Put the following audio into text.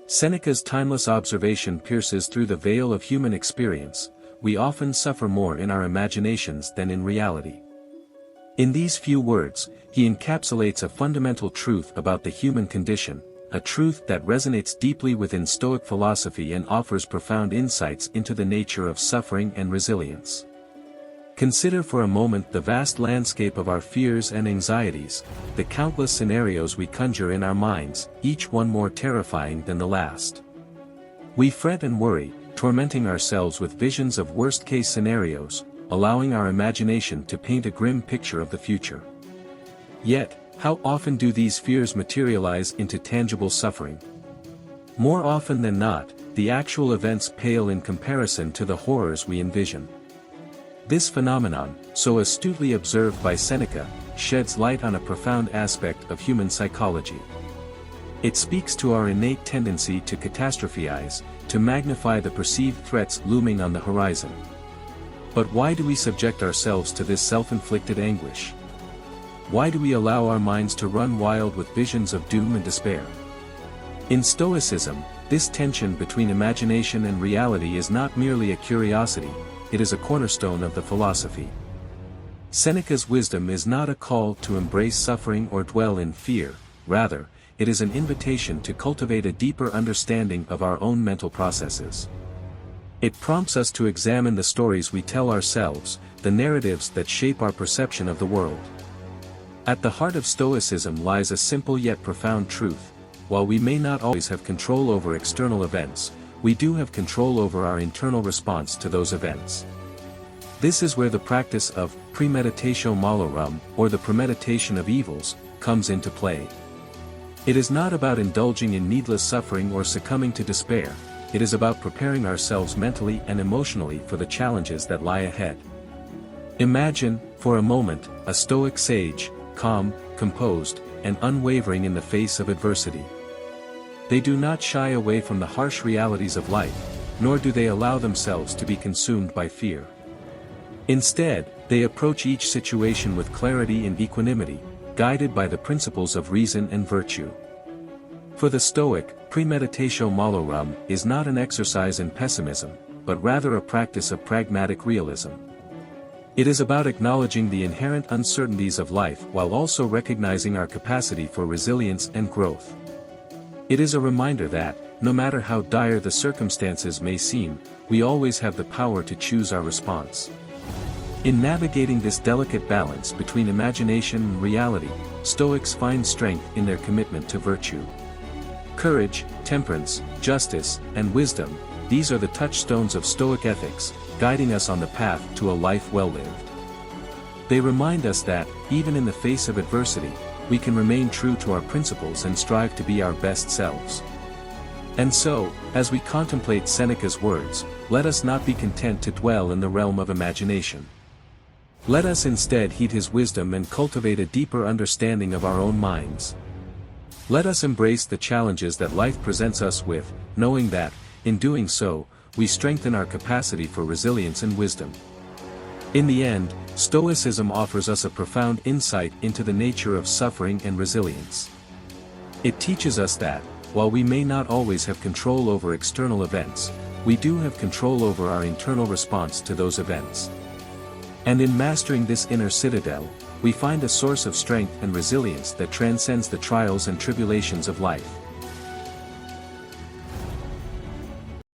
Seneca's timeless observation pierces through the veil of human experience. We often suffer more in our imaginations than in reality. In these few words, he encapsulates a fundamental truth about the human condition, a truth that resonates deeply within Stoic philosophy and offers profound insights into the nature of suffering and resilience. Consider for a moment the vast landscape of our fears and anxieties, the countless scenarios we conjure in our minds, each one more terrifying than the last. We fret and worry, tormenting ourselves with visions of worst-case scenarios, allowing our imagination to paint a grim picture of the future. Yet, how often do these fears materialize into tangible suffering? More often than not, the actual events pale in comparison to the horrors we envision. This phenomenon, so astutely observed by Seneca, sheds light on a profound aspect of human psychology. It speaks to our innate tendency to catastrophize, to magnify the perceived threats looming on the horizon. But why do we subject ourselves to this self-inflicted anguish? Why do we allow our minds to run wild with visions of doom and despair? In Stoicism, this tension between imagination and reality is not merely a curiosity, it is a cornerstone of the philosophy. Seneca's wisdom is not a call to embrace suffering or dwell in fear, rather, it is an invitation to cultivate a deeper understanding of our own mental processes. It prompts us to examine the stories we tell ourselves, the narratives that shape our perception of the world. At the heart of Stoicism lies a simple yet profound truth: while we may not always have control over external events, we do have control over our internal response to those events. This is where the practice of premeditatio malorum, or the premeditation of evils, comes into play. It is not about indulging in needless suffering or succumbing to despair, it is about preparing ourselves mentally and emotionally for the challenges that lie ahead. Imagine, for a moment, a Stoic sage, calm, composed, and unwavering in the face of adversity. They do not shy away from the harsh realities of life, nor do they allow themselves to be consumed by fear. Instead, they approach each situation with clarity and equanimity, guided by the principles of reason and virtue. For the Stoic, premeditatio malorum is not an exercise in pessimism, but rather a practice of pragmatic realism. It is about acknowledging the inherent uncertainties of life while also recognizing our capacity for resilience and growth. It is a reminder that, no matter how dire the circumstances may seem, we always have the power to choose our response. In navigating this delicate balance between imagination and reality, Stoics find strength in their commitment to virtue. Courage, temperance, justice, and wisdom, these are the touchstones of Stoic ethics, guiding us on the path to a life well lived. They remind us that, even in the face of adversity, we can remain true to our principles and strive to be our best selves. And so, as we contemplate Seneca's words, let us not be content to dwell in the realm of imagination. Let us instead heed his wisdom and cultivate a deeper understanding of our own minds. Let us embrace the challenges that life presents us with, knowing that, in doing so, we strengthen our capacity for resilience and wisdom. In the end, Stoicism offers us a profound insight into the nature of suffering and resilience. It teaches us that, while we may not always have control over external events, we do have control over our internal response to those events. And in mastering this inner citadel, we find a source of strength and resilience that transcends the trials and tribulations of life.